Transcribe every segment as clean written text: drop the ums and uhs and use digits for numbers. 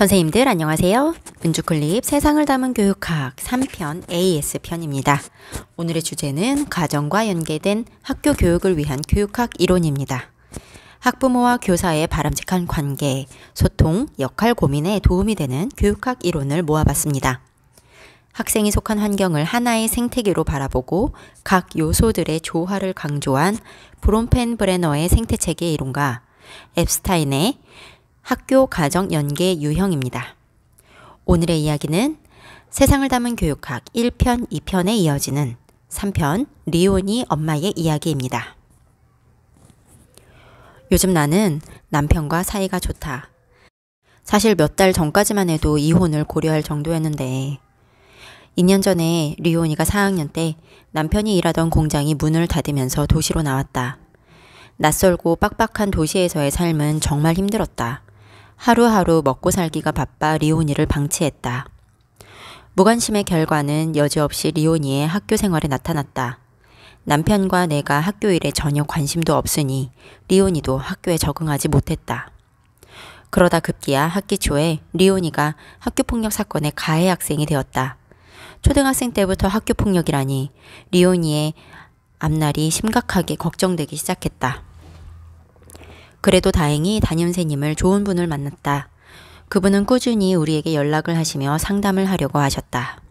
선생님들 안녕하세요. 은주클립 세상을 담은 교육학 3편 AS 편입니다. 오늘의 주제는 가정과 연계된 학교 교육을 위한 교육학 이론입니다. 학부모와 교사의 바람직한 관계, 소통, 역할 고민에 도움이 되는 교육학 이론을 모아봤습니다. 학생이 속한 환경을 하나의 생태계로 바라보고 각 요소들의 조화를 강조한 브롬펜브레너의 생태체계 이론과 앱스타인의 학교 가정 연계 유형입니다. 오늘의 이야기는 세상을 담은 교육학 1편, 2편에 이어지는 3편 리온이 엄마의 이야기입니다. 요즘 나는 남편과 사이가 좋다. 사실 몇 달 전까지만 해도 이혼을 고려할 정도였는데 2년 전에 리온이가 4학년 때 남편이 일하던 공장이 문을 닫으면서 도시로 나왔다. 낯설고 빡빡한 도시에서의 삶은 정말 힘들었다. 하루하루 먹고 살기가 바빠 리온이를 방치했다. 무관심의 결과는 여지없이 리온이의 학교 생활에 나타났다. 남편과 내가 학교 일에 전혀 관심도 없으니 리온이도 학교에 적응하지 못했다. 그러다 급기야 학기 초에 리온이가 학교폭력 사건의 가해 학생이 되었다. 초등학생 때부터 학교폭력이라니 리온이의 앞날이 심각하게 걱정되기 시작했다. 그래도 다행히 담임선생님을 좋은 분을 만났다. 그분은 꾸준히 우리에게 연락을 하시며 상담을 하려고 하셨다.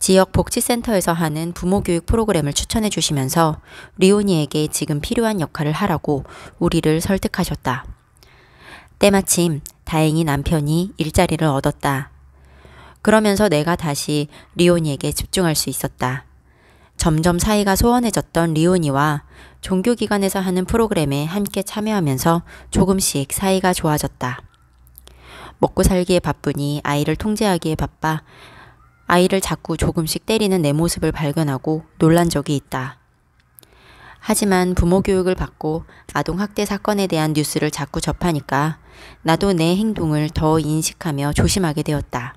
지역 복지센터에서 하는 부모교육 프로그램을 추천해 주시면서 리온이에게 지금 필요한 역할을 하라고 우리를 설득하셨다. 때마침 다행히 남편이 일자리를 얻었다. 그러면서 내가 다시 리온이에게 집중할 수 있었다. 점점 사이가 소원해졌던 리온이와 종교기관에서 하는 프로그램에 함께 참여하면서 조금씩 사이가 좋아졌다. 먹고 살기에 바쁘니 아이를 통제하기에 바빠 아이를 자꾸 조금씩 때리는 내 모습을 발견하고 놀란 적이 있다. 하지만 부모 교육을 받고 아동학대 사건에 대한 뉴스를 자꾸 접하니까 나도 내 행동을 더 인식하며 조심하게 되었다.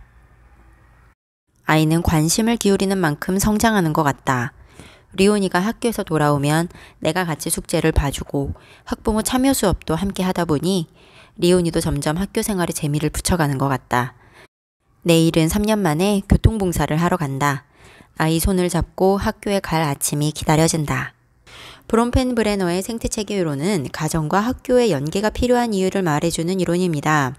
아이는 관심을 기울이는 만큼 성장하는 것 같다. 리온이가 학교에서 돌아오면 내가 같이 숙제를 봐주고 학부모 참여 수업도 함께 하다 보니 리온이도 점점 학교 생활에 재미를 붙여가는 것 같다. 내일은 3년 만에 교통봉사를 하러 간다. 아이 손을 잡고 학교에 갈 아침이 기다려진다. 브롬펜브레너의 생태체계 이론은 가정과 학교의 연계가 필요한 이유를 말해주는 이론입니다.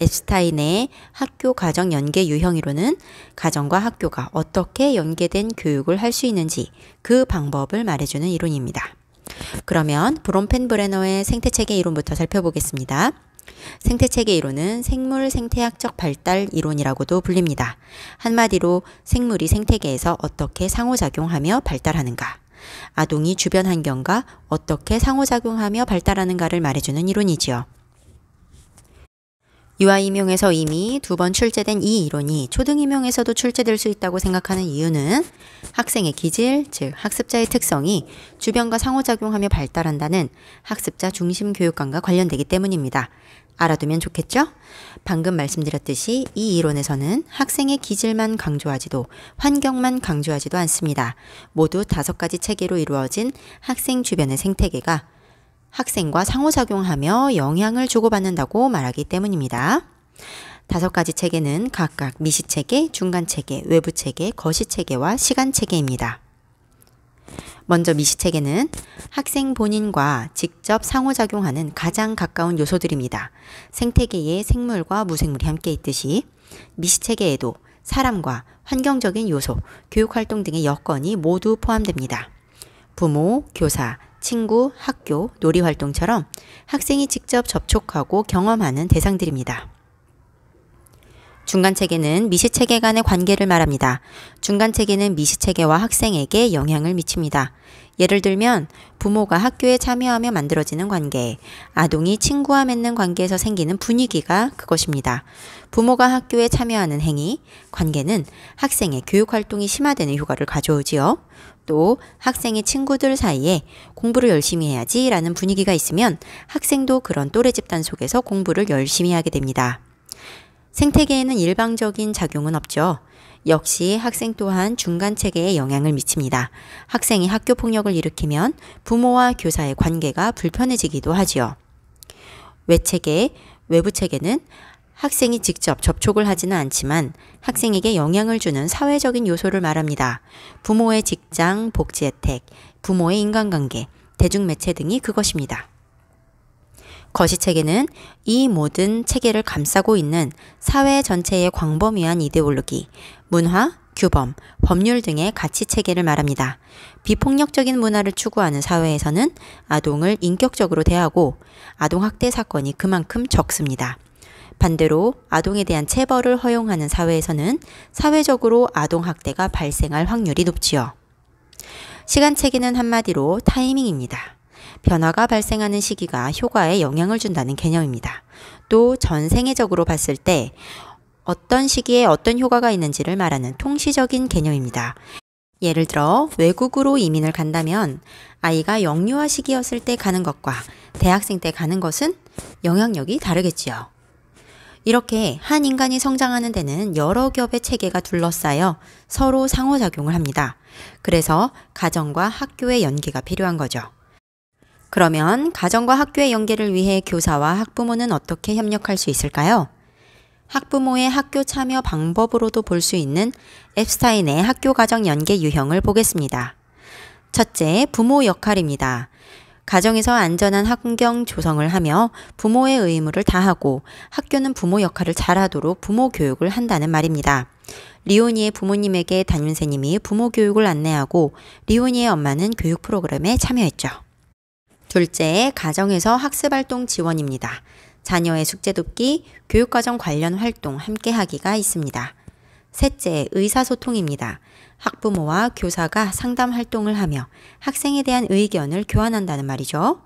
앱스타인의 학교 가정 연계 유형 이론은 가정과 학교가 어떻게 연계된 교육을 할 수 있는지 그 방법을 말해주는 이론입니다. 그러면 브롬펜브레너의 생태체계 이론부터 살펴보겠습니다. 생태체계 이론은 생물 생태학적 발달 이론이라고도 불립니다. 한마디로 생물이 생태계에서 어떻게 상호작용하며 발달하는가, 아동이 주변 환경과 어떻게 상호작용하며 발달하는가를 말해주는 이론이지요. 유아임용에서 이미 2번 출제된 이 이론이 초등임용에서도 출제될 수 있다고 생각하는 이유는 학생의 기질, 즉 학습자의 특성이 주변과 상호작용하며 발달한다는 학습자 중심 교육관과 관련되기 때문입니다. 알아두면 좋겠죠? 방금 말씀드렸듯이 이 이론에서는 학생의 기질만 강조하지도 환경만 강조하지도 않습니다. 모두 5가지 체계로 이루어진 학생 주변의 생태계가 학생과 상호작용하며 영향을 주고받는다고 말하기 때문입니다. 5가지 체계는 각각 미시체계, 중간체계, 외부체계, 거시체계와 시간체계입니다. 먼저 미시체계는 학생 본인과 직접 상호작용하는 가장 가까운 요소들입니다. 생태계에 생물과 무생물이 함께 있듯이 미시체계에도 사람과 환경적인 요소, 교육활동 등의 여건이 모두 포함됩니다. 부모, 교사, 친구, 학교, 놀이활동처럼 학생이 직접 접촉하고 경험하는 대상들입니다. 중간체계는 미시체계 간의 관계를 말합니다. 중간체계는 미시체계와 학생에게 영향을 미칩니다. 예를 들면 부모가 학교에 참여하며 만들어지는 관계, 아동이 친구와 맺는 관계에서 생기는 분위기가 그것입니다. 부모가 학교에 참여하는 행위, 관계는 학생의 교육활동이 심화되는 효과를 가져오지요. 또 학생의 친구들 사이에 공부를 열심히 해야지 라는 분위기가 있으면 학생도 그런 또래 집단 속에서 공부를 열심히 하게 됩니다. 생태계에는 일방적인 작용은 없죠. 역시 학생 또한 중간체계에 영향을 미칩니다. 학생이 학교폭력을 일으키면 부모와 교사의 관계가 불편해지기도 하지요. 외체계, 외부체계는 학생이 직접 접촉을 하지는 않지만 학생에게 영향을 주는 사회적인 요소를 말합니다. 부모의 직장, 복지 혜택, 부모의 인간관계, 대중매체 등이 그것입니다. 거시체계는 이 모든 체계를 감싸고 있는 사회 전체의 광범위한 이데올로기, 문화, 규범, 법률 등의 가치체계를 말합니다. 비폭력적인 문화를 추구하는 사회에서는 아동을 인격적으로 대하고 아동학대 사건이 그만큼 적습니다. 반대로 아동에 대한 체벌을 허용하는 사회에서는 사회적으로 아동학대가 발생할 확률이 높지요. 시간체계는 한마디로 타이밍입니다. 변화가 발생하는 시기가 효과에 영향을 준다는 개념입니다. 또 전생애적으로 봤을 때 어떤 시기에 어떤 효과가 있는지를 말하는 통시적인 개념입니다. 예를 들어 외국으로 이민을 간다면 아이가 영유아 시기였을 때 가는 것과 대학생 때 가는 것은 영향력이 다르겠지요. 이렇게 한 인간이 성장하는 데는 여러 겹의 체계가 둘러싸여 서로 상호작용을 합니다. 그래서 가정과 학교의 연계가 필요한 거죠. 그러면 가정과 학교의 연계를 위해 교사와 학부모는 어떻게 협력할 수 있을까요? 학부모의 학교 참여 방법으로도 볼 수 있는 앱스타인의 학교-가정 연계 유형을 보겠습니다. 첫째, 부모 역할입니다. 가정에서 안전한 환경 조성을 하며 부모의 의무를 다하고 학교는 부모 역할을 잘하도록 부모 교육을 한다는 말입니다. 리오니의 부모님에게 담임선생님이 부모 교육을 안내하고 리오니의 엄마는 교육 프로그램에 참여했죠. 둘째, 가정에서 학습활동 지원입니다. 자녀의 숙제 돕기, 교육과정 관련 활동 함께 하기가 있습니다. 셋째, 의사소통입니다. 학부모와 교사가 상담 활동을 하며 학생에 대한 의견을 교환한다는 말이죠.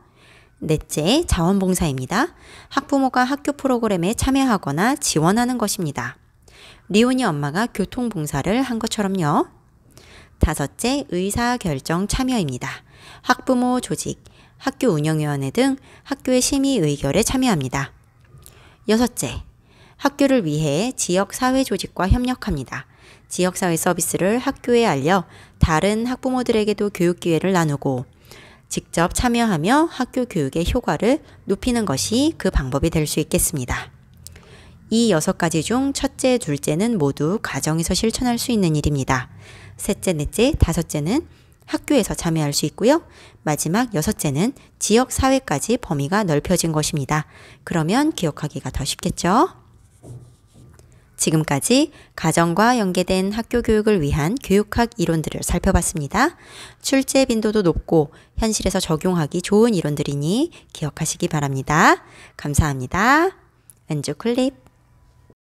넷째, 자원봉사입니다. 학부모가 학교 프로그램에 참여하거나 지원하는 것입니다. 리오니 엄마가 교통봉사를 한 것처럼요. 다섯째, 의사결정 참여입니다. 학부모 조직, 학교 운영위원회 등 학교의 심의 의결에 참여합니다. 여섯째, 학교를 위해 지역사회 조직과 협력합니다. 지역사회 서비스를 학교에 알려 다른 학부모들에게도 교육 기회를 나누고 직접 참여하며 학교 교육의 효과를 높이는 것이 그 방법이 될 수 있겠습니다. 이 6가지 중 첫째, 둘째는 모두 가정에서 실천할 수 있는 일입니다. 셋째, 넷째, 다섯째는 학교에서 참여할 수 있고요. 마지막 6째는 지역사회까지 범위가 넓혀진 것입니다. 그러면 기억하기가 더 쉽겠죠? 지금까지 가정과 연계된 학교 교육을 위한 교육학 이론들을 살펴봤습니다. 출제 빈도도 높고 현실에서 적용하기 좋은 이론들이니 기억하시기 바랍니다. 감사합니다. 은주 클립.